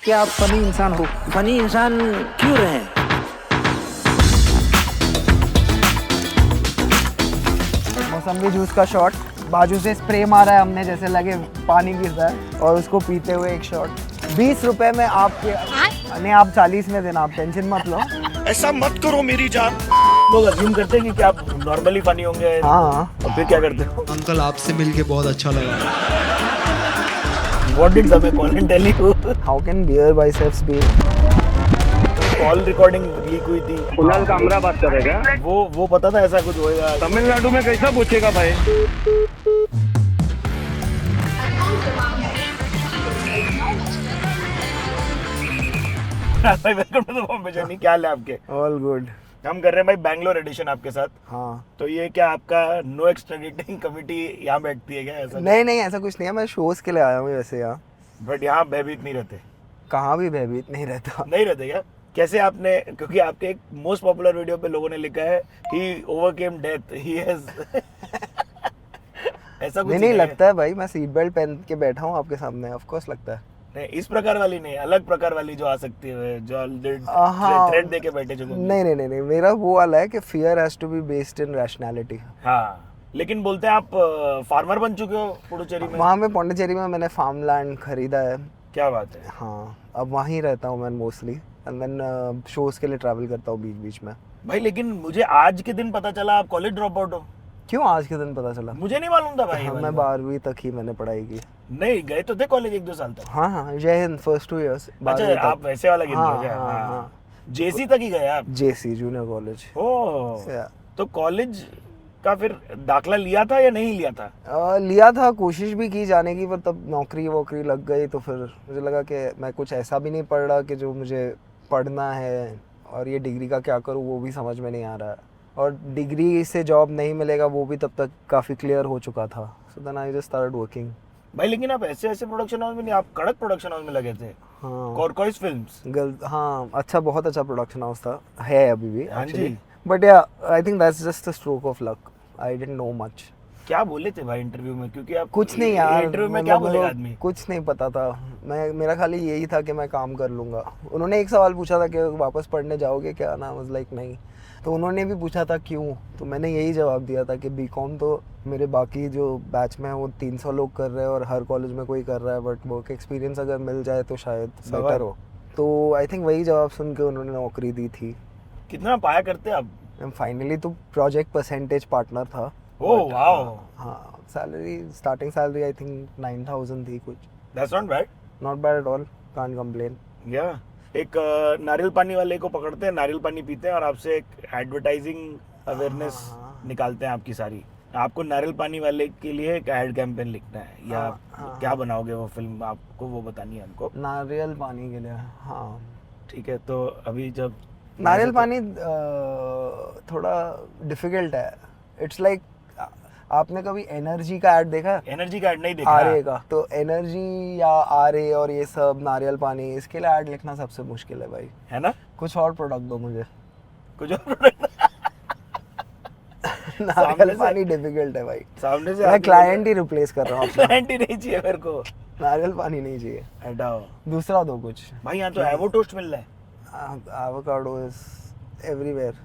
कि आप फनी इंसान हो। फनी इंसान क्यों रहे? मौसम्बी जूस का शॉट, बाजू से स्प्रे मारा है हमने जैसे लगे पानी गिर रहा है, और उसको पीते हुए एक शॉट। 20 रुपए में आपके, नहीं आप 40 में देना, आप टेंशन मत लो। ऐसा मत करो मेरी जान। लोग अज्यूम करते हैं कि आप नॉर्मली फनी होंगे। हाँ, और फिर क्या करते हो? अंकल आपसे मिलके बहुत अच्छा लगा। What did the Colin tell you? how can beer biceps be? Call recording leak हुई थी। कुणाल कामरा बात करेगा। वो पता था ऐसा कुछ होएगा। तमिलनाडु में कैसा पूछेगा भाई? भाई welcome to the Bombay journey. क्या हाल है आपके? All good। हम कर रहे हैं भाई बैंगलोर एडिशन आपके साथ। हाँ, तो ये क्या आपका नो एक्स्ट्राडिटिंग कमिटी यहाँ बैठती है क्या? ऐसा नहीं ऐसा कुछ नहीं है, मैं शोज के लिए आया हूँ वैसे यहाँ। बट यहाँ भयभीत नहीं रहते? कहाँ भी भयभीत नहीं रहता। नहीं रहते क्या? कैसे आपने, क्योंकि आपके एक मोस्ट पॉपुलर वीडियो पे लोगों ने लिखा है ही ओवरकेम डेथ, ही हैज ऐसा कुछ नहीं लगता है भाई, मैं सीट बेल्ट पहन के बैठा हूँ आपके सामने, ऑफ कोर्स लगता है। नहीं, इस प्रकार वाली नहीं, अलग प्रकार वाली जो आ सकती है, जो हाँ। थ्रेड दे के बैठे जो लोग। नहीं, मेरा वो वाला है कि fear has to be based in rationality. हाँ, लेकिन बोलते हैं आप फार्मर बन चुके हो पुडुचेरी में। वहाँ पे पौंडीचेरी में मैंने फार्म लैंड खरीदा है। क्या बात है। हाँ, अब वहीं रहता हूँ मैं मोस्टली, एंड देन शोज के लिए ट्रैवल करता हूँ बीच बीच में। भाई लेकिन मुझे आज के दिन पता चला आप कॉलेज ड्रॉप आउट हो। क्यों आज के दिन पता चला? मुझे नहीं मालूम था भाई। हाँ, मैं 12वीं तक ही मैंने पढ़ाई की। नहीं गए तो थे कॉलेज 1-2 साल तक। हाँ, जय हिंद, फर्स्ट 2 years। अच्छा, आप वैसे वाला गिन रहे हो हाँ, क्या? हाँ, हाँ। जेसी तक ही गए आप? जेसी जूनियर कॉलेज। ओह, तो कॉलेज का फिर दाखला लिया था या नहीं लिया था? लिया था, कोशिश भी की जाने की, पर तब नौकरी वोकरी लग गई, तो फिर मुझे लगा कि मैं कुछ ऐसा भी नहीं पढ़ रहा कि जो मुझे पढ़ना है, और ये डिग्री का क्या करूँ वो भी समझ में नहीं आ रहा है, और डिग्री से जॉब नहीं मिलेगा वो भी तब तक काफ़ी क्लियर हो चुका था। So then I just started working. भाई लेकिन आप ऐसे प्रोडक्शन हाउस में नहीं, आप कड़क प्रोडक्शन हाउस में लगे थे। हाँ, कॉर्कोइस फिल्म्स। हाँ, अच्छा, बहुत अच्छा प्रोडक्शन हाउस था, है अभी भी हाँ एक्चुअली। जी। बट या I think that's just a stroke of luck, I didn't know much. क्या बोले थे भाई इंटरव्यू में? क्योंकि आप कुछ नहीं यार, इंटरव्यू में क्या मतलब बोलेगा आदमी? कुछ नहीं पता था। मेरा खाली यही था कि मैं काम कर लूँगा। उन्होंने एक सवाल पूछा था कि वापस पढ़ने जाओगे क्या, ना वाज लाइक नहीं। तो उन्होंने भी पूछा था क्यों, तो मैंने यही जवाब दिया था कि बीकॉम तो मेरे बाकी जो बैच में है वो 300 लोग कर रहे हैं और हर कॉलेज में कोई कर रहा है, बट वर्क एक्सपीरियंस अगर मिल जाए तो शायद बेटर हो। तो आई थिंक वही जवाब सुन के उन्होंने नौकरी दी थी। कितना पाया करते आप? फाइनली तो प्रोजेक्ट परसेंटेज पार्टनर था। Oh wow. हाँ, salary, starting salary I think 9,000 थी कुछ। That's not bad. Not bad at all, can't complain. या एक नारियल पानी वाले को पकड़ते हैं, नारियल पानी पीते हैं और आपसे एक एडवर्टाइजिंग अवेयरनेस निकालते हैं आपकी सारी। आपको नारियल पानी वाले के लिए एक एड कैंपेन लिखना है या क्या बनाओगे वो फिल्म, आपको वो बतानी है हमको। नारियल पानी के लिए, हाँ ठीक है, तो अभी जब नारियल पानी थोड़ा डिफिकल्ट है। इट्स लाइक आपने कभी एनर्जी का ऐड देखा? एनर्जी का ऐड नहीं देखा। आरए का, तो एनर्जी या आरए और ये सब नारियल पानी, इसके लिए ऐड लिखना सबसे मुश्किल है भाई, है ना? कुछ और प्रोडक्ट दो मुझे। कुछ और नारियल पानी डिफिकल्ट है भाई, सामने से मैं क्लाइंट ही रिप्लेस कर रहा हूँ अपना। क्लाइंट ही नहीं चाहिए मेरे को, नारियल पानी नहीं चाहिए, हटाओ। दूसरा दो कुछ। भाई यहाँ तो एवो टोस्ट मिल रहा है। Avocado is everywhere.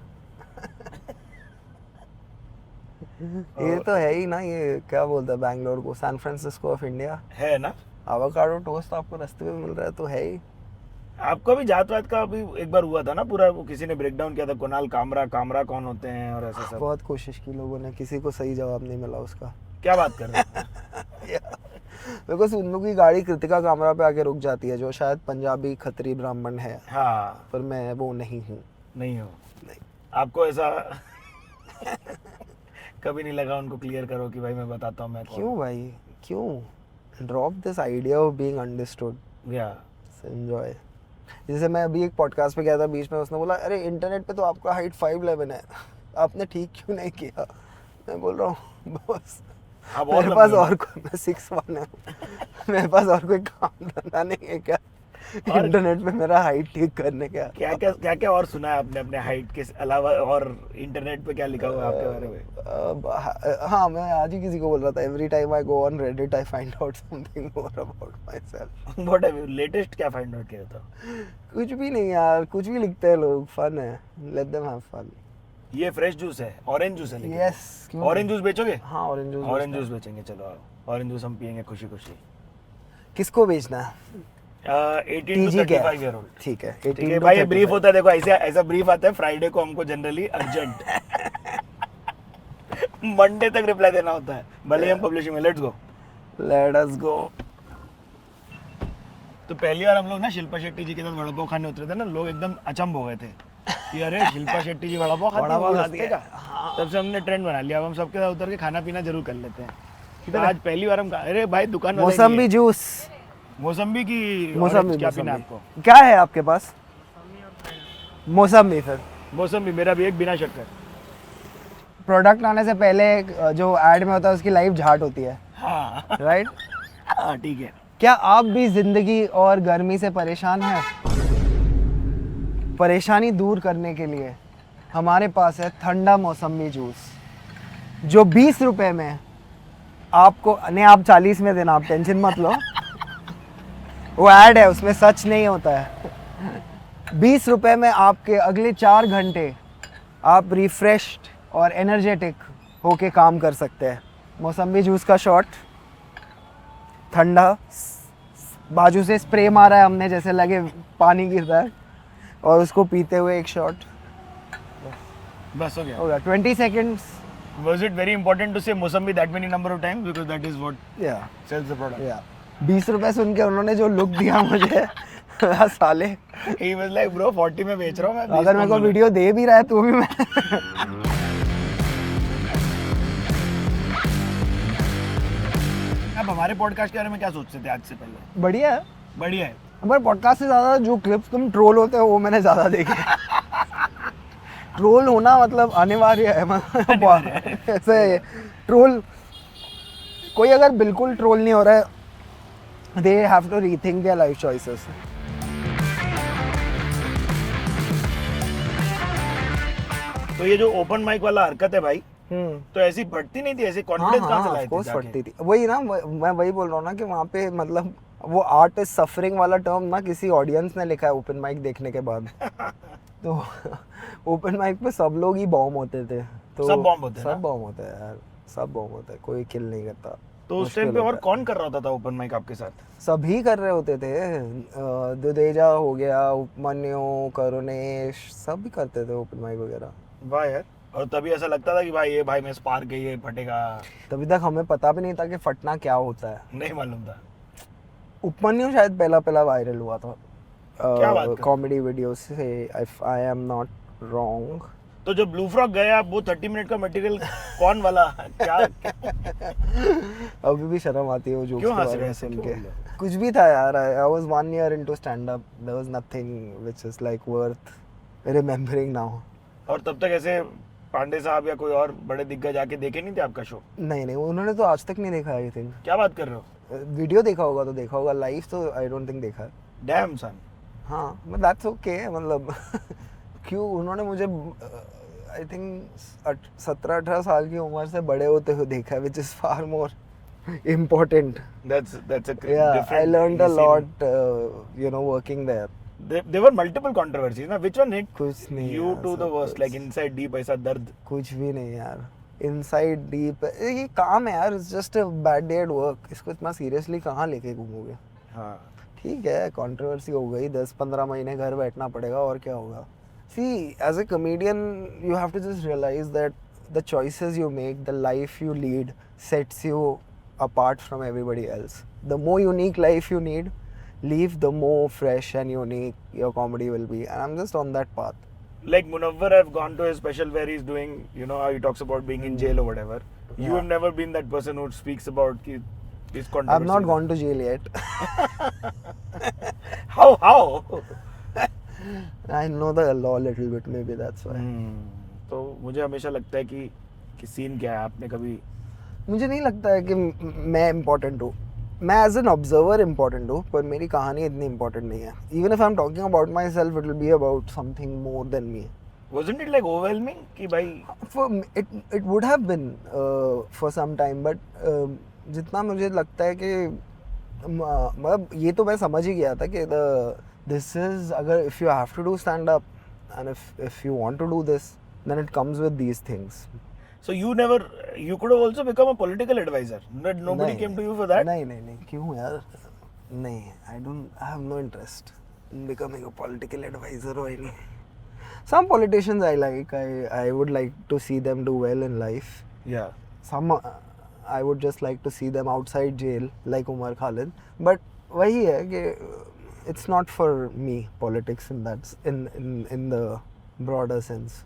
ये तो है ही ना, ये क्या बोलता है बैंगलोर को, सैन फ्रांसिस्को ऑफ इंडिया है ना? एवोकाडो टोस्ट आपको रास्ते में मिल रहा है तो है ही। आपको भी जात वात का अभी एक बार हुआ था ना पूरा, वो किसी ने ब्रेकडाउन किया था, कुणाल कामरा कौन होते हैं और ऐसा सब। बहुत कोशिश की लोगों ने, किसी को सही जवाब नहीं मिला उसका। क्या बात कर रहे हैं? बिकॉज उन लोगों की गाड़ी कृतिका कामरा पे आके रुक जाती है, जो शायद पंजाबी खत्री ब्राह्मण है। हाँ, पर मैं वो नहीं हूँ। नहीं हो? नहीं। आपको ऐसा कभी नहीं लगा उनको क्लियर करो कि भाई मैं बताता हूँ मैं कौन? क्यों भाई, क्यों? Drop this idea of being understood, या एंजॉय। जैसे मैं अभी एक पॉडकास्ट पे गया था, बीच में उसने बोला अरे इंटरनेट पे तो आपका हाइट 5'11" है, आपने ठीक क्यों नहीं किया? मैं बोल रहा हूँ बस मेरे पास और कोई, मैं 6'1" हूँ, मेरे पास और कोई काम धंधा नहीं है क्या? इंटरनेट पे मेरा हाइट ठीक करने का। क्या और सुना है आपने अपने हाइट के अलावा, और इंटरनेट पे क्या लिखा हुआ है आपके बारे में? हाँ, मैं आज ही किसी को बोल रहा था, every time I go on Reddit I find out something more about my self. What have you latest क्या फाइंड आउट किया था? कुछ भी नहीं यार, कुछ भी लिखते हैं लोग, फन है, लेट देम हैव फन। ये फ्रेश जूस है, ऑरेंज जूस है। यस, ऑरेंज जूस बेचोगे? हाँ, ऑरेंज जूस। ऑरेंज जूस बेचेंगे, चलो ऑरेंज जूस हम पियेंगे खुशी खुशी। किसको बेचना है? 18 to 35 ईयर ओल्ड। ठीक है, ठीक है भाई, ये ब्रीफ होता है, देखो ऐसा ब्रीफ आता है फ्राइडे को हमको जनरली अर्जेंट मंडे तक रिप्लाई देना होता है, भले ही हम पब्लिशिंग में। लेट्स गो, लेट अस गो। तो पहली बार हम लोग ना शिल्पा शेट्टी जी के साथ वड़ा पाव खाने उतरे थे ना, लोग एकदम अचंभ हो गए थे कि अरे शिल्पा शेट्टी जी वड़ा पाव खाती है का। तब से हमने ट्रेंड बना लिया, अब हम सबके साथ उतर के खाना पीना जरूर कर लेते हैं। तो आज पहली बार हम अरे भाई दुकान मौसम्बी जूस, मौसम्बी की मौसम्बी क्या पीना है आपको? क्या है आपके पास? मौसम्बी। फिर मौसम्बी मेरा भी एक, बिना शक्कर। प्रोडक्ट आने से पहले जो ऐड में होता है उसकी लाइफ झाट होती है, हाँ राइट? हाँ ठीक है। क्या आप भी जिंदगी और गर्मी से परेशान हैं? परेशानी दूर करने के लिए हमारे पास है ठंडा मौसम्बी जूस, जो 20 रुपए में आपको, नहीं आप 40 में देना, आप टेंशन मत लो, वो ऐड है उसमें, सच नहीं होता है। 20 रुपए में आपके अगले 4 घंटे आप रिफ्रेश्ड और एनर्जेटिक होके काम कर सकते हैं। मौसम्बी जूस का शॉट, ठंडा, बाजू से स्प्रे मारा है हमने जैसे लगे पानी गिर रहा है, और उसको पीते हुए एक शॉट, बस हो गया। होगा 20 seconds. Was it very important to say Mossambi that many number of times, because that is what sells the product? 20 रुपए सुन के उन्होंने जो लुक दिया मुझे साले, He was like, bro 40 में बेच रहा हूँ मैं। अगर मेरे को वीडियो दे भी रहा है तो भी मैं अब हमारे पॉडकास्ट के बारे में क्या सोचते थे आज से पहले? बढ़िया है। बढ़िया है। हमारे पॉडकास्ट से ज़्यादा जो क्लिप्स तुम ट्रोल होते हो वो मैंने ज़्यादा देखे। ट्रोल होना मतलब अनिवार्य है, मतलब ऐसे ट्रोल, कोई अगर बिल्कुल ट्रोल नहीं हो रहा है, they have to rethink their life choices. तो ये जो ओपन माइक वाला हरकत है भाई, तो ऐसी फटती नहीं थी, ऐसी कॉन्फिडेंस कहाँ से लाए थे जाके? फटती थी, वही ना, मैं वही बोल रहा हूँ ना कि वहाँ पे मतलब वो आर्ट इज सफरिंग वाला टर्म ना किसी ऑडियंस ने लिखा है ओपन माइक देखने के बाद। तो ओपन माइक पे सब लोग ही बॉम्ब होते थे, तो सब बॉम्ब होते हैं ना? सब बॉम्ब होते हैं यार, सब बॉम्ब होते हैं, कोई किल नहीं करता। तो उस टाइम पे और कौन कर रहा था ओपन माइक आपके साथ? सभी कर रहे होते थे, दुदेजा हो गया, उपमन्यु, करुणेश, सब भी करते थे ओपन माइक वगैरह। वाह यार। और तभी ऐसा लगता था कि भाई ये भाई में स्पार्क है, ये फटेगा? तभी तक हमें पता भी नहीं था कि फटना क्या होता है, नहीं मालूम था। उपमन्यु शायद पहला वायरल हुआ था क्या बात कर? कॉमेडी वीडियो से, if I am not wrong. तो जब ब्लू फ्रॉक गया आप, वो 30 मिनट का मटेरियल कौन वाला क्या? अभी भी शर्म आती है वो जोक्स क्यों के हंस बारे रहे में हैं? सुन क्यों के। बोल रहे? कुछ भी था यार, I was 1 year into stand up, there was nothing which is like worth remembering now। और तब तक ऐसे पांडे साहब या कोई और बड़े दिग्गज आके देखे नहीं थे आपका शो? नहीं, उन्होंने तो आज तक नहीं देखा, आई थिंक। क्या बात कर रहे हो? वीडियो देखा होगा तो देखा होगा, लाइव तो आई डोंट थिंक देखा है। डैम सन। हाँ, बट दैट्स ओके, मतलब क्यों उन्होंने मुझे आई थिंक 17-18 साल की उम्र से बड़े होते हुए देखा है, which is far more important. That's a Yeah, different I learned a scene. lot, working there. There were multiple controversies ना, which one hit कुछ नहीं you यार, to the सब worst, कुछ- like inside deep ऐसा दर्द? कुछ भी नहीं यार, इनसाइड डीप, ये काम है यार, it's just a bad day at work, इसको इतना सीरियसली कहाँ लेके घूमोगे? हाँ। ठीक है, कंट्रोवर्सी हो गई, 10-15 महीने घर बैठना पड़ेगा, और क्या होगा? See, as a comedian you have to just realise that the choices you make, the life you lead sets you apart from everybody else. The more unique life you live, the more fresh and unique your comedy will be, and I'm just on that path. Like Munawwar, I've gone to his special where he's doing, how he talks about being in jail or whatever. You Yeah. have never been that person who speaks about his controversy. I've not gone to jail yet. How? I know the law a little bit, maybe that's why. तो मुझे हमेशा लगता है कि scene क्या है, आपने कभी मुझे नहीं लगता है कि मैं इम्पोर्टेंट हूँ, मैं एज एन ऑब्जर्वर इम्पोर्टेंट हूँ, पर मेरी कहानी इतनी इम्पोर्टेंट नहीं है. Even if I am talking about my self, it will be about something more than me. Wasn't it like overwhelming कि भाई For it would have been for some time, but जितना मुझे लगता है कि मतलब ये तो मैं समझ ही गया था कि this is, अगर if you have to do stand up and if you want to do this, then it comes with these things. so you could have also become a political advisor. Nobody नहीं, came to you for that. नहीं क्यों यार, नहीं, I have no interest in becoming a political advisor or any. Some politicians I like, I would like to see them do well in life. Yeah. Some I would just like to see them outside jail like Umar Khalid. But वही है कि it's not for me politics in that in the broader sense.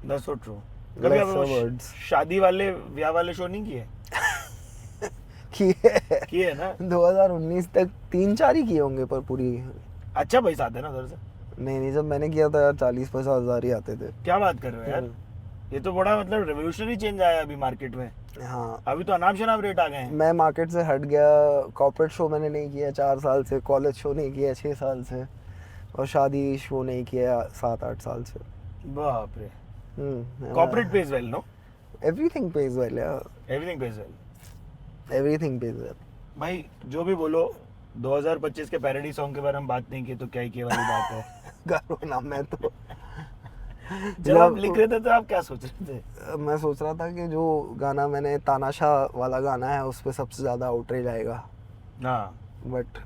That's so true. कभी Lesser आप words. शादी वाले ब्याह वाले show नहीं किए? किए ना? 2019 तक 3-4 ही किए होंगे, पर पूरी. अच्छा पैसा आता है ना उधर से? नहीं, जब मैंने किया था यार 40-50 हज़ार ही आते थे. क्या बात कर रहे हो यार? ये तो बड़ा मतलब रेवोल्यूशनरी चेंज आया अभी मार्केट में. हाँ, अभी तो अनाप शनाप रेट आ गए हैं. मैं मार्केट से हट गया. कॉर्पोरेट शो मैंने नहीं किया 4 साल से, कॉलेज शो नहीं किया 6 साल से, और शादी शो नहीं किया 7-8 साल से. बाप रे. Corporate pays well no? Everything pays well यार, everything pays well. Everything pays well. भाई जो भी बोलो, 2025 के पैरोडी सॉन्ग के बारे में बात नहीं की तो क्या ही की वाली बात है. करो ना. मैं तो जब आप लिख रहे थे तो आप क्या सोच रहे थे? मैं सोच रहा था कि जो गाना मैंने तानाशाह वाला गाना है उस पे सबसे ज़्यादा आउटरीच आएगा. हाँ. बट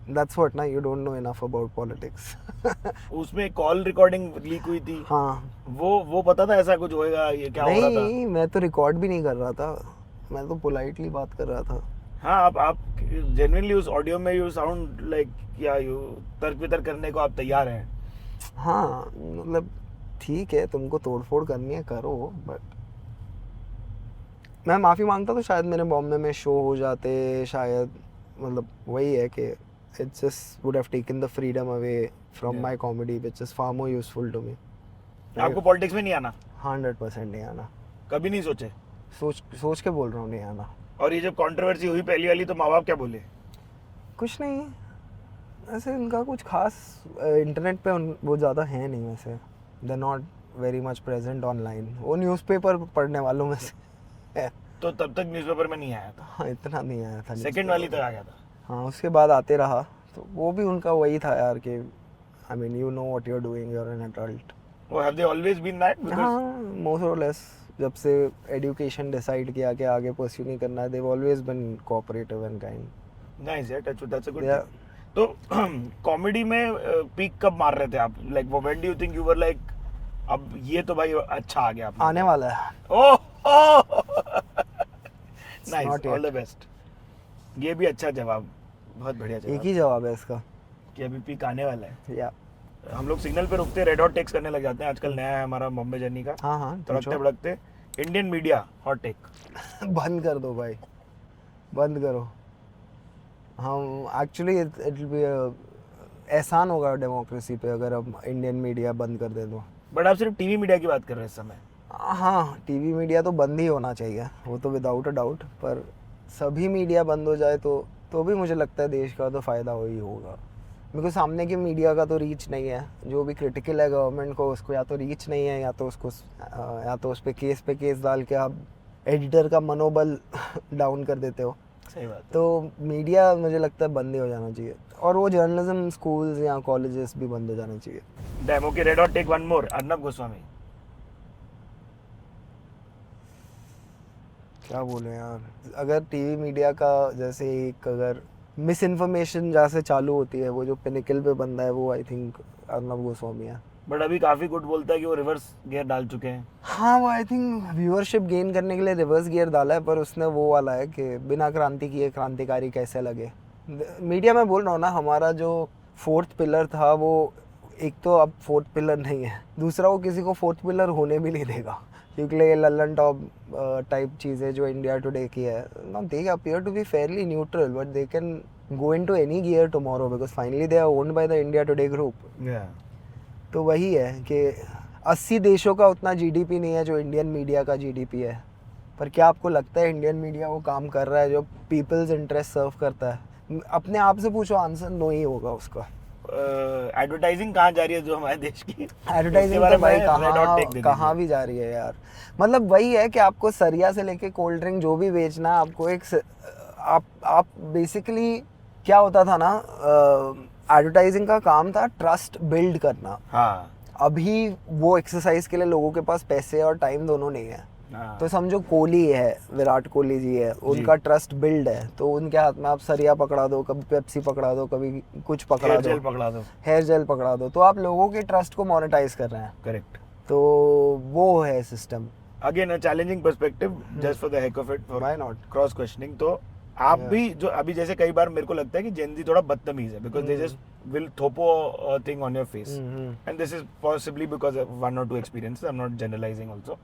दैट्स व्हाट ना, you don't know enough about politics. उसमें कॉल रिकॉर्डिंग लीक हुई थी. हाँ. वो पता था ऐसा कुछ होएगा, ये क्या हो रहा था? नहीं, मैं तो रिकॉर्ड भी नहीं कर रहा था, मैं तो पोलाइटली बात कर रहा था. हाँ, आप जेन्युइनली उस ऑडियो में यू साउंड लाइक या यू तर्क वितर्क करने को आप तैयार हैं. हाँ, मतलब ठीक है, तुमको तोड़फोड़ करनी है करो, बट मैं माफ़ी मांगता तो शायद मेरे बॉम्बे में शो हो जाते, शायद. मतलब वही है कि it just would have taken the freedom away from Yeah. my comedy, which is far more useful to me. आपको पॉलिटिक्स में नहीं आना? 100% नहीं आना. कभी नहीं सोचे? सोच के बोल रहा हूँ नहीं आना. और ये जब कंट्रोवर्सी हुई पहली वाली तो माँ बाप क्या बोले? कुछ नहीं, ऐसे इनका कुछ खास इंटरनेट पे वो ज़्यादा है नहीं वैसे. They not very much present online. वो न्यूज़पेपर पढ़ने वालों में से है. तो तब तक न्यूज़पेपर में नहीं आया था? हाँ, इतना नहीं आया था. सेकंड वाली तक आ गया था? हाँ, उसके बाद आते रहा. तो वो भी उनका वही था यार कि I mean you know what you are doing, you are an adult. वो have they always been that? हाँ, मोर और लेस. जब से एजुकेशन डिसाइड किया कि आगे परस्यू नहीं करना है, they have always been cooperative and kind. Nice यार, that's a good Yeah. Thing. तो कॉमेडी में पीक कब मार रहे थे आप? Like when do you think you were like अब ये तो भाई अच्छा आ गया आप? आने वाला है. Oh nice, not all yet. The best. ये भी अच्छा जवाब, बहुत बढ़िया एक जवाब ही जवाब है इसका. कि अभी पीक आने वाला है. या हम लोग सिग्नल पे रुकते, रेड हॉट टेक्स करने लग जाते हैं. आजकल नया है हमारा बॉम्बे जर्नी का. हाँ, तड़कते भड़कते इंडियन मीडिया हॉट टेक. बंद कर दो भाई, बंद करो. हम एक्चुअली इट विल बी एहसान होगा डेमोक्रेसी पे अगर हम इंडियन मीडिया बंद कर दें तो. बट आप सिर्फ टीवी मीडिया की बात कर रहे हैं इस समय. हाँ, टीवी मीडिया तो बंद ही होना चाहिए, वो तो विदाउट अ डाउट. पर सभी मीडिया बंद हो जाए तो भी मुझे लगता है देश का तो फ़ायदा हो ही होगा. बिकॉज सामने की मीडिया का तो रीच नहीं है. जो भी क्रिटिकल है गवर्नमेंट को, उसको या तो रीच नहीं है, या तो उस पर केस डाल के आप एडिटर का मनोबल डाउन कर देते हो. सही बात. तो मीडिया मुझे लगता है बंद ही हो जाना चाहिए, और वो जर्नलिज्म स्कूल्स या कॉलेजेस भी बंद हो जाने चाहिए. डेमो के red hot take one more. Arnab Goswami. क्या बोले यार, अगर टीवी मीडिया का जैसे एक अगर मिस इन्फॉर्मेशन जहाँ से चालू होती है, वो जो पिनिकल पे बंदा है वो आई थिंक अर्नब गोस्वामी है. बट अभी काफी गुड बोलता है कि वो रिवर्स गियर डाल चुके हैं. हाँ, वो आई थिंक व्यूअरशिप गेन करने के लिए रिवर्स गियर डाला है, पर उसने वो वाला है कि बिना क्रांति किए क्रांतिकारी कैसे लगे. मीडिया में बोल रहा हूँ ना, हमारा जो 4th पिलर था वो एक तो अब 4th पिलर नहीं है, दूसरा वो किसी को 4th पिलर होने भी नहीं देगा. क्योंकि ये लल्लन टॉप टाइप चीज़ें जो इंडिया टुडे की है, now they appear to be fairly neutral, but they can go into any gear tomorrow because finally they are owned by the India Today group. तो वही है कि 80 देशों का उतना जीडीपी नहीं है जो इंडियन मीडिया का जीडीपी है. पर क्या आपको लगता है इंडियन मीडिया वो काम कर रहा है जो पीपल्स इंटरेस्ट सर्व करता है? अपने आप से पूछो, आंसर नो ही होगा उसका। एडवर्टाइजिंग कहाँ जा रही है जो हमारे देश की? एडवर्टाइजिंग तो भाई कहाँ भी जा रही है यार। मतलब वही है कि आपको सरिया से लेके कोल्ड ड्रिंक जो भी बेचना है, आपको एक आप बेसिकली क्या होता था ना, एडवर्टाइजिंग का काम था ट्रस्ट बिल्ड करना। हाँ अभी वो एक्सरसाइज के लिए लोगों के पास पैसे और टाइम दोनों नहीं है। हाँ। तो समझो कोहली है, विराट कोहली जी है, उनका ट्रस्ट बिल्ड है, तो उनके हाथ में आप सरिया पकड़ा दो, कभी पेप्सी पकड़ा दो, कभी कुछ पकड़ा हेयर दो, जेल पकड़ा दो, हेयर जेल पकड़ा दो, तो आप लोगों के ट्रस्ट को मोनेटाइज कर रहे हैं। करेक्ट। तो वो है system. Again a challenging perspective just for the heck of it, for Why not? Cross questioning. तो आप भी जो अभी जैसे कई बार मेरे को लगता है कि जेन जी थोड़ा बदतमीज है, बिकॉज दे जस्ट विल थोपो thing on your face, and this is possibly because of 1 or 2 experiences, I am not generalising also,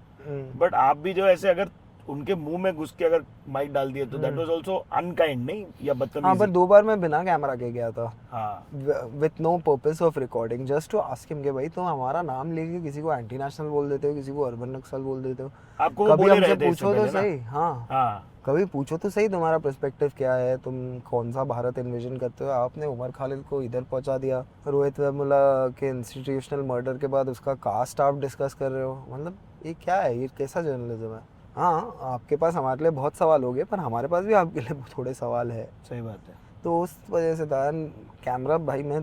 but आप भी जो ऐसे अगर उनके मुंह में घुस के अगर माइक डाल दिए तो दैट वाज आल्सो अनकाइंड, नहीं या बदतमीजी? हाँ, पर 2 बार मैं बिना कैमरा के गया था, हाँ with no purpose of recording, just to ask him कि भाई तुम हमारा नाम लेके किसी को एंटी नेशनल बोल देते हो, किसी को अर्बन नक्सल बोल देते हो, आपको वो कभी बोले हमसे रहे थे पूछो तो सही। हाँ, हाँ कभी पूछो तो सही तुम्हारा पर्सपेक्टिव क्या है, तुम कौन सा भारत इन्विजन करते हो। आपने उमर खालिद को इधर पहुंचा दिया, रोहित वेमुला के इंस्टीट्यूशनल मर्डर के बाद उसका कास्ट आप डिस्कस कर रहे हो। मतलब ये क्या है, ये कैसा जर्नलिज्म है? हाँ, आपके पास हमारे लिए बहुत सवाल हो गए, पर हमारे पास भी आपके लिए थोड़े सवाल है। सही बात है। तो उस वजह से था कैमरा, भाई मैं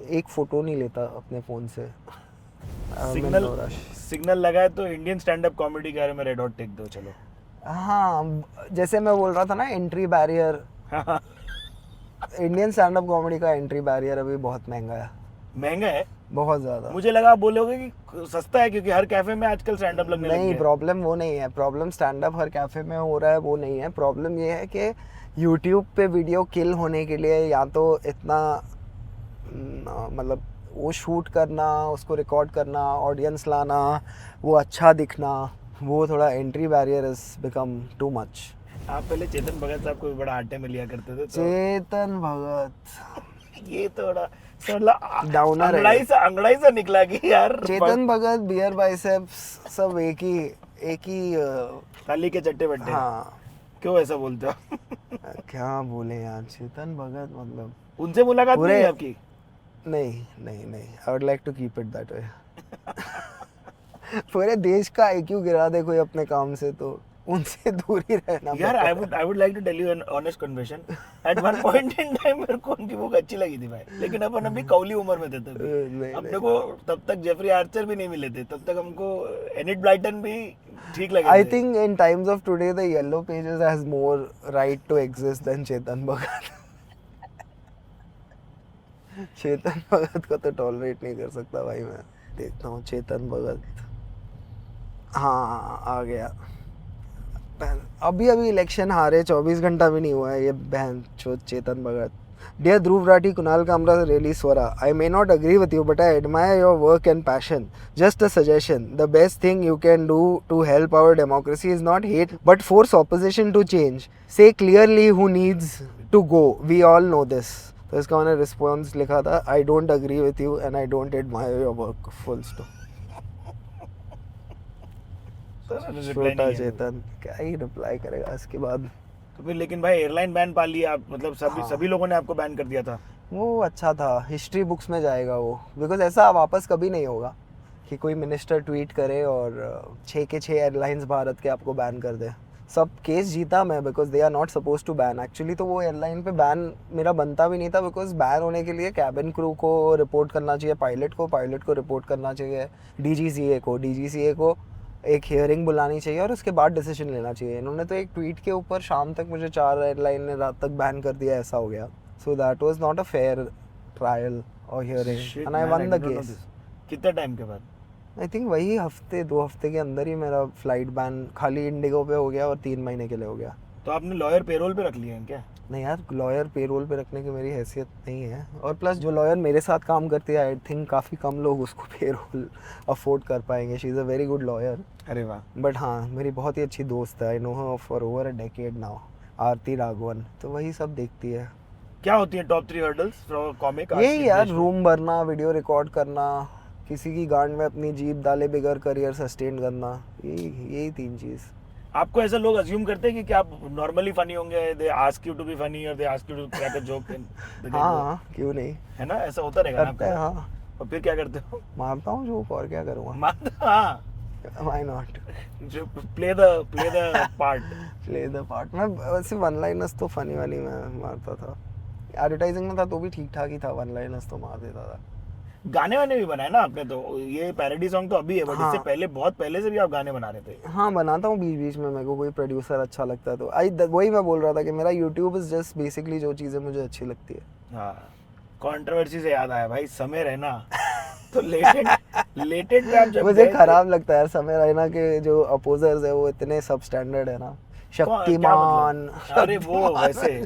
एक फ़ोटो नहीं लेता अपने फ़ोन से। सिग्नल लगाए तो इंडियन स्टैंड अप कॉमेडी के बारे में रेड हॉट टेक दो। चलो हाँ, जैसे मैं बोल रहा था ना, entry barrier, Indian stand up comedy का एंट्री बैरियर अभी बहुत महंगा है। महंगा है? बहुत ज़्यादा। मुझे लगा आप बोलोगे कि सस्ता है, क्योंकि हर कैफे में आजकल स्टैंड अप लगने लग नहीं, गया है। प्रॉब्लम वो नहीं है। प्रॉब्लम स्टैंड अप हर कैफे में हो रहा है वो नहीं है। प्रॉब्लम ये है कि यूट्यूब पे वीडियो किल होने के लिए या तो इतना मतलब वो शूट करना, उसको रिकॉर्ड करना, ऑडियंस लाना, वो अच्छा दिखना, वो थोड़ा entry barrier is become too much. आप पहले चेतन भगत साहब को भी बड़ा आटे में लिया करते थे, तो चेतन भगत ये थोड़ा डाउनर है। अंगड़ाई सा निकला कि यार चेतन भगत, बियर बाइसेप्स सब एक ही थाली के चट्टे बट्टे। हाँ, क्यों ऐसा बोलते हो? क्या बोले यार, चेतन भगत मतलब उनसे मुलाकात नहीं है आपकी? नहीं, I would like to keep it that way. पूरे देश का IQ गिरा दे कोई अपने काम से तो उनसे दूर ही रहना। यार I would like to tell you an honest confession, at one point in time मेरे को उनकी बुक अच्छी लगी थी भाई, लेकिन अपन अभी कौली उम्र में थे तभी। अपने को तब तक जेफरी आर्चर भी नहीं मिले थे, तब तक हमको एनिट ब्लाइटन भी ठीक लगे थे। I think in times of today the yellow pages has more right to exist than Chetan Bhagat. Chetan Bhagat को तो टॉलरेट नहीं कर सकता भाई मैं। देखता हूँ चेतन भगत, हाँ आ गया। अभी इलेक्शन हारे 24 घंटा भी नहीं हुआ है, ये बहन चो Chetan Bhagat. Dear Dhruv Rathi, Kunal Kamra, really Swara. I may not agree with you, but I admire your work and passion. Just a suggestion: the best thing you can do to help our democracy is not hate, but force opposition to change. Say clearly who needs to go. We all know this. तो इसका मैंने response लिखा था, I don't agree with you and I don't admire your work. Full stop. छोटा चेतन क्या ही reply करेगा इसके बाद। तो फिर लेकिन भाई एयरलाइन बैन पा लिया आप, मतलब सभी लोगों ने आपको बैन कर दिया था। वो अच्छा था, हिस्ट्री बुक्स में जाएगा वो, बिकॉज ऐसा वापस कभी नहीं होगा कि कोई मिनिस्टर ट्वीट करे और 6 के 6 एयरलाइंस भारत के आपको बैन कर दे। सब केस जीता मैं, because they are not suppose to ban. Actually तो वो एयरलाइन पे बैन मेरा बनता भी नहीं था, बिकॉज बैन होने के लिए कैबिन क्रू को रिपोर्ट करना चाहिए, पायलट को रिपोर्ट करना चाहिए, DGCA को एक हियरिंग बुलानी चाहिए और उसके बाद डिसीजन लेना चाहिए। इन्होंने तो एक ट्वीट के ऊपर शाम तक मुझे 4 एयरलाइन ने रात तक बैन कर दिया, ऐसा हो गया। So that was not a fair trial और hearing and I won the case. कितने टाइम के बाद? आई थिंक वही 2 हफ्ते के अंदर ही मेरा फ्लाइट बैन खाली इंडिगो पे हो गया और 3 महीने के लिए हो गया। तो आपने लॉयर पेरोल पे रख लिए हैं क्या? नहीं यार, लॉयर पेरोल पे रखने की मेरी हैसियत नहीं है, और प्लस जो लॉयर मेरे साथ काम करती है आई थिंक काफ़ी कम लोग उसको पेरोल अफोर्ड कर पाएंगे। She is a very good lawyer. अरे वाह। बट हाँ, मेरी बहुत ही अच्छी दोस्त है, I know her for over a decade now, Aarti Raghavan. तो वही सब देखती है। क्या होती है टॉप 3 हर्डल्स फॉर कॉमिक? यही यार, रूम भरना, वीडियो रिकॉर्ड करना, किसी की गांड में अपनी जीप डाले बगैर करियर सस्टेन करना, यही 3 चीज़। आपको ऐसा लोग अज्यूम करते हैं कि आप नॉर्मली फनी होंगे, they ask you to be funny और they ask you to crack a joke, हाँ क्यों नहीं, है ना, ऐसा होता रहेगा ना करते हैं। आपको? हाँ और फिर क्या करते हो? मारता हूँ जोक, और क्या करूँगा, हाँ, व्हाई नॉट, जो play the part. Play the part. मैं वैसे वन लाइनर्स तो फनी वाली में मारता था, एडवर्टाइजिंग में था तो भी ठीक ठाक ही था, वन लाइनर्स तो मार देता था। गाने वाने भी बनाए ना आपने, तो ये पैरोडी सॉन्ग तो अभी है, बट हाँ। इससे पहले बहुत पहले से भी आप गाने बना रहे थे। हाँ बनाता हूँ बीच बीच में, मेरे को कोई प्रोड्यूसर अच्छा लगता है तो वही मैं बोल रहा था कि मेरा यूट्यूब इज जस्ट बेसिकली जो चीज़ें मुझे अच्छी लगती है। हाँ, कंट्रोवर्सी से याद आया भाई, समय रहना तो लेटेड पे आप जब मुझे गए थे- खराब लगता है समय रैना के जो अपोजर्स है वो इतने सब स्टैंडर्ड है ना, क्या शक्तिमान, मतलब? अरे वो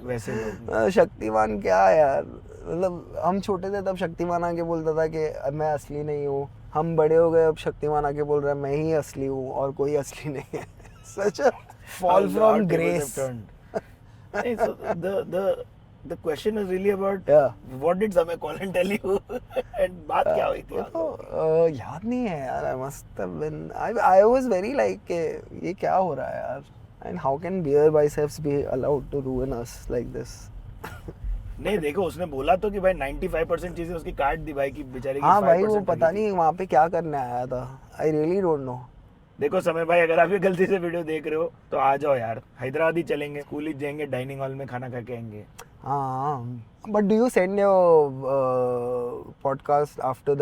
वैसे लोग। शक्तिमान क्या यार, मतलब हम छोटे थे तब शक्तिमान आके बोलता था कि मैं असली नहीं हूँ, हम बड़े हो गए अब शक्तिमान आके बोल रहा है मैं ही असली हूँ और कोई असली नहीं है। Such a fall from grace. The question is really about Yeah. what did Samay call and tell you and बात क्या हुई थी? तो याद नहीं है यार, I must have been, I was very like ये क्या हो रहा है यार, and how can BeerBiceps be allowed to ruin us like this. नहीं देखो, उसने बोला तो कि भाई 95% चीजें उसकी काट दी भाई की बेचारे की। हाँ भाई 5% वो पता लगी थी। नहीं वहाँ पे क्या करने आया था, आई रियली डोंट नो। देखो समय भाई, अगर आप ये गलती से वीडियो देख रहे हो तो आ जाओ यार, हैदराबाद ही चलेंगे, स्कूल ही जाएंगे, डाइनिंग हॉल में खाना खा के आएंगे। हाँ but do you send your podcast after the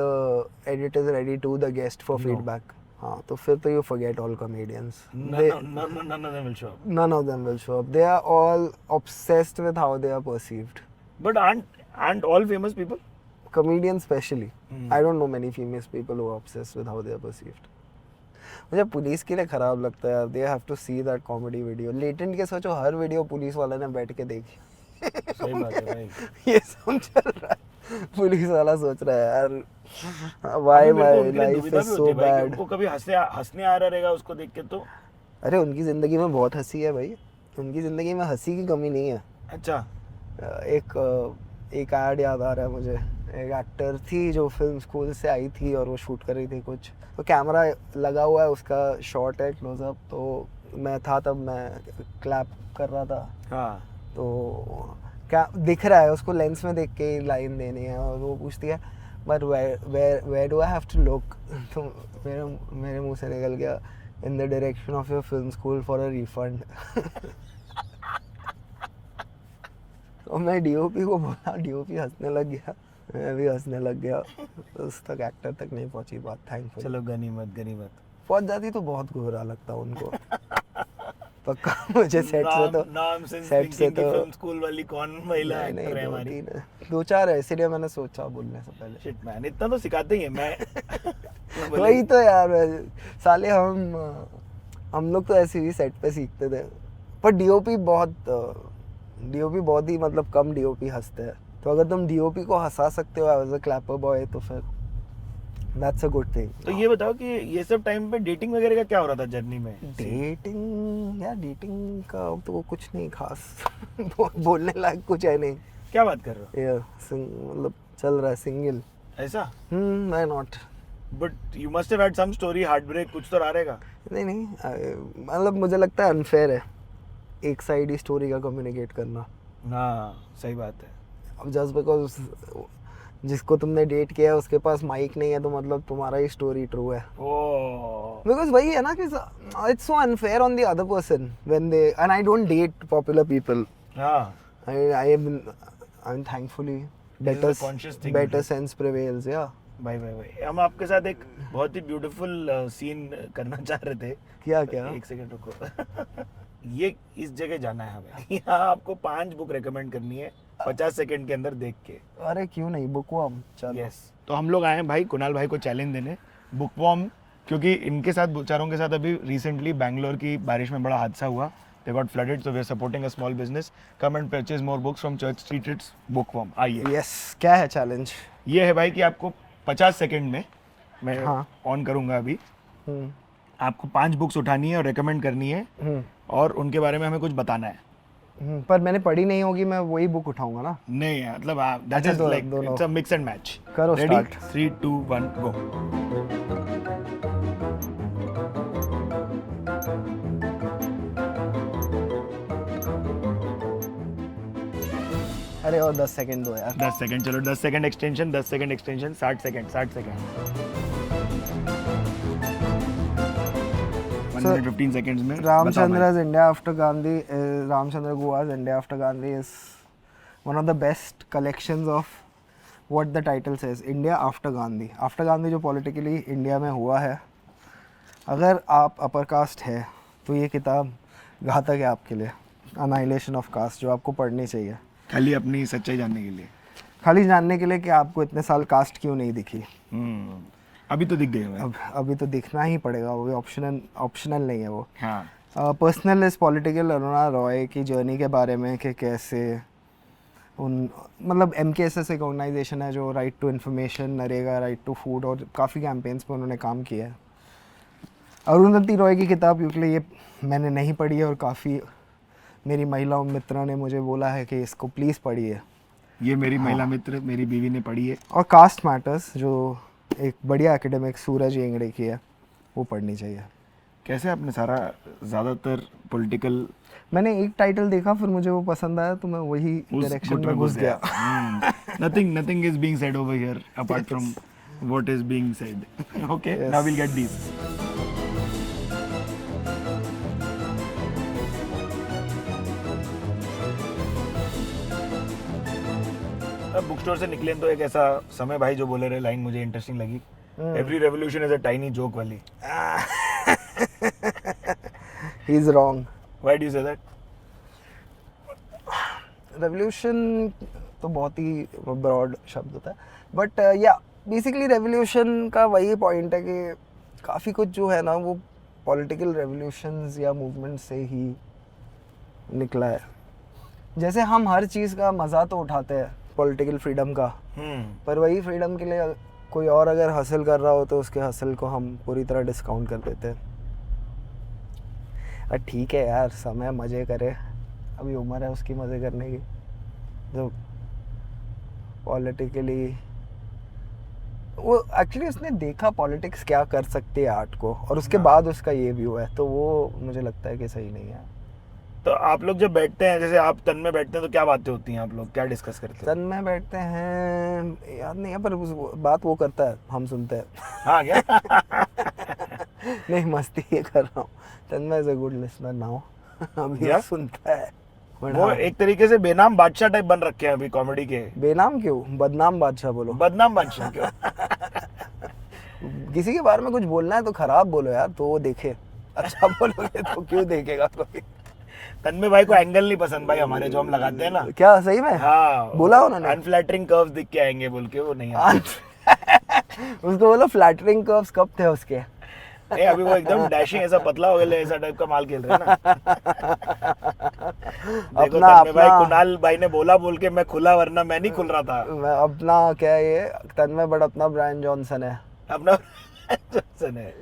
edit is ready to the guest for feedback? हाँ तो फिर तो you forget all comedians, None of them will show up. none of them will show up, they are all obsessed with how they are perceived, But aren't all famous people? comedians especially. Hmm. I don't know many famous people who are obsessed with how they are perceived. मुझे police के लिए खराब लगता है यार, they have to see that comedy video. Latent के सोचो हर video police वाले ने बैठ के देखी। सही बात है भाई। ये सब चल रहा है, पुलिस वाला सोच रहा है यार why अभी मेरे my को उनके लिए life दुविधा is भी so होती है भाई कि bad. उनको कभी हंसने आ रहा रहेगा उसको देख के तो। अरे उनकी ज़िंदगी में बहुत हंसी है भाई, उनकी ज़िंदगी में हंसी की कमी नहीं है। अच्छा, एक ऐड याद आ रहा है मुझे, एक एक्टर थी जो फिल्म स्कूल से आई थी और वो शूट कर रही थी कुछ, तो कैमरा लगा हुआ है, उसका शॉट है क्लोजअप, तो मैं था तब, मैं क्लैप कर रहा था, हाँ, तो क्या दिख रहा है उसको, लेंस में देख के लाइन देनी है और वो पूछती है but where do I have to look, तो मेरे मुंह से निकल गया in the direction of your film school for a refund. तो मैं डीओपी को बोला, डीओपी हंसने लग गया, मैं भी हंसने लग गया, उस तक एक्टर तक नहीं पहुंची बात, थैंकफुल। चलो गनीमत। पहुंच जाती तो बहुत बुरा लगता उनको। पक्का मुझे सेट से तो फिल्म स्कूल वाली कौन महिला नहीं, एक्टर है दो हमारी? तीन दो चार है, इसलिए मैंने सोचा बोलने से पहले। शिट मैन, इतना तो सिखाते ही है मैं। वही तो यार, साले हम लोग तो ऐसे ही सेट पे सीखते थे, पर डीओपी बहुत ही मतलब कम डीओपी हंसते हैं, तो अगर तुम डीओपी को हंसा सकते हो एज अ क्लैपर बॉय तो फिर दैट्स अ गुड थिंग। तो ये बताओ कि ये सब टाइम पे डेटिंग वगैरह का क्या हो रहा था जर्नी में? डेटिंग का तो कुछ नहीं खास बोलने लायक कुछ है नहीं। क्या बात कर रहे हो? मतलब चल रहा है सिंगल। ऐसा? Why not? But you must have had some story, heartbreak, कुछ तो रहा रहेगा। नहीं मतलब मुझे लगता है अनफेयर है एक साइड ही स्टोरी का कम्युनिकेट करना। हाँ सही बात है। अब जस्ट बिकॉज जिसको तुमने डेट किया है उसके पास माइक नहीं है तो मतलब तुम्हारा ही स्टोरी ट्रू है। ओह, बिकॉज वही है ना कि it's so unfair on the other person when they, and I don't date popular people. हाँ, I am thankfully conscious thing, better sense prevails. या भाई हम आपके साथ एक बहुत ही ब्यूटीफुल सीन करना चाह रहे थे। क्या एक सेकंड रुको। ये इस जगह जाना है हमें, यहाँ आपको 5 बुक रेकमेंड करनी है 50 सेकंड के अंदर देख के। अरे क्यों नहीं, बुकवर्म। चलो यस, तो हम लोग आए हैं भाई कुणाल भाई को चैलेंज देने, बुकवर्म, क्योंकि इनके साथ बेचारों के साथ अभी रिसेंटली बैंगलोर की बारिश में बड़ा हादसा हुआ, they got flooded, so we are supporting a small business. Come and purchase more books from Church Street. It's bookworm. आइए। यस, क्या है चैलेंज? ये है भाई कि आपको 50 सेकंड में, मैं हाँ। ऑन करूंगा अभी, हम्म, आपको 5 बुक्स उठानी है और रेकमेंड करनी है और उनके बारे में हमें कुछ बताना है। पर मैंने पढ़ी नहीं होगी, मैं वही बुक उठाऊंगा ना। नहीं है मतलब दैट अच्छा, इज लाइक दोनों। It's a mix and match. करो रेडी? start. 3 2 1 गो। रहे हो 10 सेकंड दो यार। 10 सेकंड, चलो 10 second extension, 10 second extension, 60 second, 60 second, 1 minute 15 seconds में Ramchandra is India after Gandhi. Ramchandra Guha's India after Gandhi is one of the best collections of what the title says. India after Gandhi. After Gandhi जो politically India में हुआ है, अगर आप upper caste है तो ये किताब घातक है आपके लिए। Annihilation of Caste जो आपको पढ़नी चाहिए, खाली अपनी सच्चाई जानने के लिए, खाली जानने के लिए कि आपको इतने साल कास्ट क्यों नहीं दिखी। अभी तो दिख गई है। अभी तो दिखना ही पड़ेगा, वो ऑप्शनल नहीं है वो। हाँ, personal is political Aruna Roy की जर्नी के बारे में कि कैसे उन मतलब MKSS एक ऑर्गेनाइजेशन है जो right to information, NREGA, right to food और काफ़ी कैंपेन्स पे उन्होंने काम किया है। अरुंधति रॉय की किताब क्योंकि ये मैंने नहीं पढ़ी है और काफ़ी मेरी महिला मित्रों ने मुझे बोला है कि इसको प्लीज़ पढ़िए। ये मेरी महिला मित्र, मेरी बीवी ने पढ़ी है। और कास्ट मैटर्स जो एक बढ़िया एकेडमिक सूरज येंगड़े की है, वो पढ़नी चाहिए। कैसे आपने सारा ज़्यादातर पॉलिटिकल, मैंने एक टाइटल देखा फिर मुझे वो पसंद आया तो मैं वही डायरेक्शन में घुस गया। nothing is being said over here apart from what is being said. Okay, now we'll get these. Book store से निकले तो एक ऐसा समय भाई जो बोले रहे लाइन मुझे इंटरेस्टिंग लगी, every revolution is a tiny joke वाली। He is wrong. Why do you say that? Revolution तो बहुत ही ब्रॉड शब्द होता है, बट या बेसिकली रेवोल्यूशन का वही पॉइंट है कि काफ़ी कुछ जो है ना वो पॉलिटिकल रेवोल्यूशंस या मूवमेंट से ही निकला है। जैसे हम हर चीज़ का मज़ा तो उठाते हैं पॉलिटिकल फ्रीडम का, पर वही फ्रीडम के लिए कोई और अगर हासिल कर रहा हो तो उसके हासिल को हम पूरी तरह डिस्काउंट कर देते हैं। ठीक है यार, समय मज़े करे, अभी उम्र है उसकी मज़े करने की। जो पॉलिटिकली वो एक्चुअली उसने देखा पॉलिटिक्स क्या कर सकती है आर्ट को, और उसके बाद उसका ये व्यू है, तो वो मुझे लगता है कि सही नहीं है। तो आप लोग जब बैठते हैं, जैसे आप तन में बैठते हैं, तो क्या बातें होती हैं, आप लोग क्या डिस्कस करते हैं? तन में बैठते हैं याद नहीं है, पर बात वो करता है, हम सुनते हैं। हाँ क्या? नहीं, मस्ती ये कर रहा हूँ। Tanmay is a good listener now. अभी Yeah? सुनता है। वो एक तरीके से बेनाम बादशाह टाइप बन रखे हैं अभी कॉमेडी के। बेनाम क्यों, बदनाम बादशाह बोलो। बदनाम बादशाह क्यों? किसी के बारे में कुछ बोलना है तो खराब बोलो यार, तो वो देखे। अच्छा बोलोगे तो क्यों देखेगा कोई? तन्मय भाई को एंगल नहीं पसंद भाई हमारे जो हम लगाते हैं ना। क्या सही में? हाँ, बोला उन्होंने अनफ्लैटरिंग कर्व्स दिख के आएंगे बोल के, वो नहीं आते। उसको बोलो फ्लैटरिंग कर्व्स कब थे उसके? नहीं, अभी वो एकदम डैशिंग ऐसा पतला हो गया, ऐसा टाइप का माल खेल रहे हैं ना। देखो तन्मय भाई, कुणाल भाई ने बोला बोल के मैं खुला, वरना मैं नहीं खुल रहा था। मैं अपना क्या है ये तन्मय बट अपना ब्रायन जॉनसन है। अपना जॉनसन है।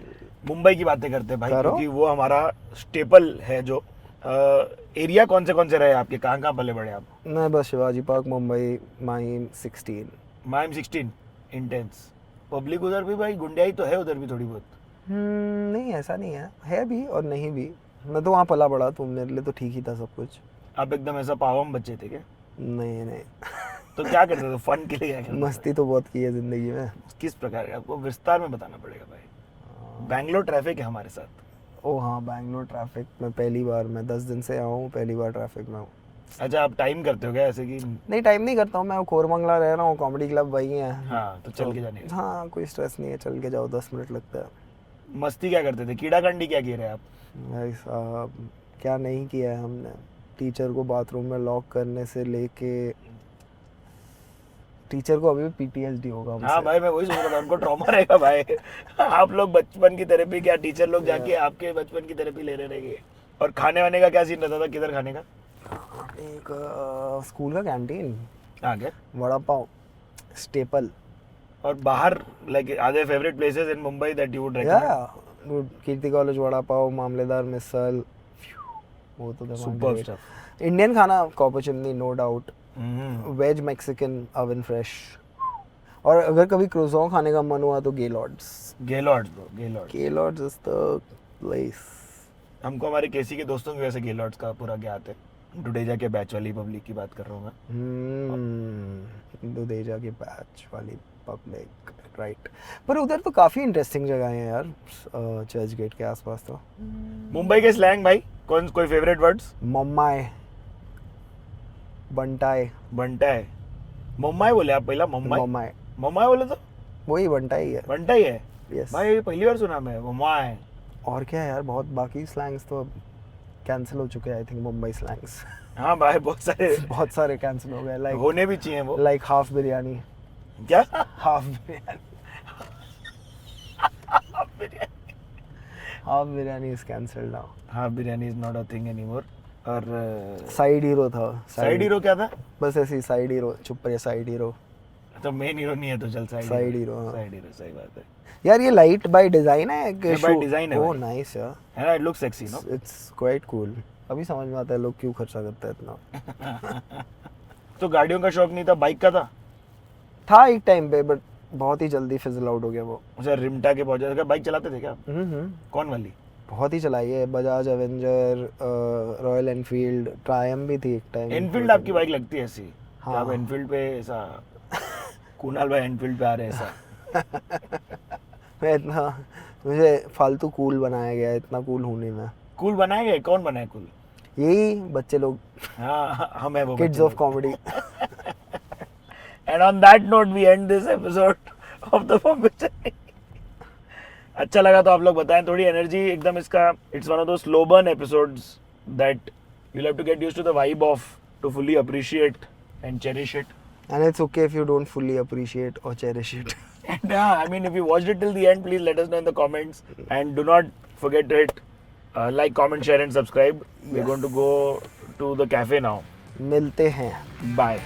मुंबई की बातें करते हैं भाई, करो। क्योंकि वो हमारा स्टेपल है। जो एरिया कौन से रहे आपके, कहाँ पले बड़े आप? मैं बस Shivaji park, Mumbai, Mahim 16। Mime 16 intense public उधर भी भाई, गुंडियाई तो है उधर भी थोड़ी बहुत। नहीं ऐसा नहीं है भी और नहीं भी। मैं तो वहाँ पला बड़ा, तो मेरे लिए तो ठीक ही था सब कुछ। आप एकदम ऐसा पावम बच्चे थे क्या? नहीं तो क्या करते थे फन के लिए? क्या करते मस्ती तो बहुत की है जिंदगी में। थे? किस प्रकार का, आपको विस्तार में बताना पड़ेगा भाई। बैंगलोर ट्रैफिक है हमारे साथ। ओ हाँ, बैंगलोर ट्रैफिक में पहली बार, मैं 10 दिन से आया हूँ, पहली बार ट्रैफिक में हूँ। अच्छा, आप टाइम करते हो क्या ऐसे कि? नहीं, टाइम नहीं करता हूँ मैं, कोरमंगला रह रहा हूँ, कॉमेडी क्लब वही है। हाँ, तो चल के जाने का। हाँ, कोई स्ट्रेस नहीं है, चल के जाओ, 10 मिनट लगता है। मस्ती क्या करते थे? कीड़ा कंडी क्या किए रहे आप? भाई साहब क्या नहीं किया है हमने। टीचर को बाथरूम में लॉक करने से लेके, टीचर को अभी भी PTSD होगा हमसे। हाँ भाई, मैं वही सोच रहा था, उनको ट्रॉमा रहेगा भाई। आप लोग बचपन की थेरेपी, क्या टीचर लोग जाके आपके बचपन की थेरेपी ले रहे रहेंगे? और खाने वाने का क्या सीन रहता था, किधर खाने का? एक स्कूल का कैंटीन, आगे वड़ा पाव स्टेपल। और बाहर like are there favourite places in Mumbai that you would recommend? Kirti college vada pav, Mamledar misal, वो तो सुपर स्टफ। इंडियन खाना, copper chimney no doubt, veg Mexican, oven fresh. और अगर कभी क्रोसॉन खाने का मन हुआ तो Gaylord's. Gaylord's bro, Gaylord's. Gaylord's is the place. हमको हमारे केसी के दोस्तों की वजह से गेलॉर्ड्स का पूरा ज्ञात है। दुडेजा के बैच वाली पब्लिक की बात कर रहा हूँ मैं। दुदेजा की बैच वाली पब्लिक, राइट। पर उधर तो काफ़ी इंटरेस्टिंग जगह हैं यार, चर्च गेट के आसपास तो। मुंबई के स्लैंग भाई, कोई फेवरेट वर्ड्स? मम्माए, बंटाए। बंटाए, मम्माई बोले आप पहला? मम्माई मम्माए, मम्माई बोले तो वही बंटाई है। बंटा ही है यस भाई, पहली बार सुना मैं मम्माई। और क्या यार, बहुत बाकी स्लैंग्स तो कैंसिल हो चुके हैं आई थिंक, मुंबई स्लैंग्स। हाँ भाई, बहुत सारे बहुत सारे कैंसिल हो गए, लाइक होने भी चाहिए वो। Like half biryani. क्या? Half biryani, half biryani is cancelled now. हाँ, biryani is not a thing anymore. और साइड हीरो था। साइड हीरो क्या था? बस ऐसे ही साइड हीरो, चुप रहे, साइड हीरो। तो मेन हीरो नहीं है तो चल साइड Side hero, हाँ। साइड हीरो, सही बात है। यार ये लाइट बाय डिजाइन है कि ये by design है ओह भाई। नाइस यार, है ना, it looks sexy no. It's quite cool. अभी समझ में आता है लोग क्यों खर्चा करते हैं इतना। तो गाड़ियों का शौक नहीं था, बाइक का था? एक टाइम पे, बट बहुत ही जल्दी फिजल आउट हो गया वो। अच्छा, रिमटा के पहुंचे थे। बाइक चलाते थे क्या आप? कौन वाली? बहुत ही चलाई है, Bajaj Avenger, royal Enfield, Triumph भी थी एक टाइम। एनफील्ड आपकी बाइक लगती है ऐसी? हाँ। क्या आप एनफील्ड पे ऐसा कुणाल भाई एनफील्ड पे आ रहे हैं ऐसा? मैं इतना, मुझे फालतू कूल बनाया गया है, इतना कूल हूँ नहीं मैं। कूल बनाए गए? कौन बनाए कूल? यही बच्चे लोग, हाँ, हम है वो kids of comedy. And on that note, we end this episode of the Bombay Chai. अच्छा लगा तो आप लोग बताएं, थोड़ी एनर्जी एकदम इसका, इट्स वन ऑफ दो slow burn episodes that you'll have to get used to the vibe of to fully appreciate and cherish it. And it's okay if you don't fully appreciate or cherish it. And I mean, if you watched it till the end, please let us know in the comments. And do not forget to hit like, comment, share and subscribe. We're Yes. going to go to the cafe now. मिलते हैं। Bye.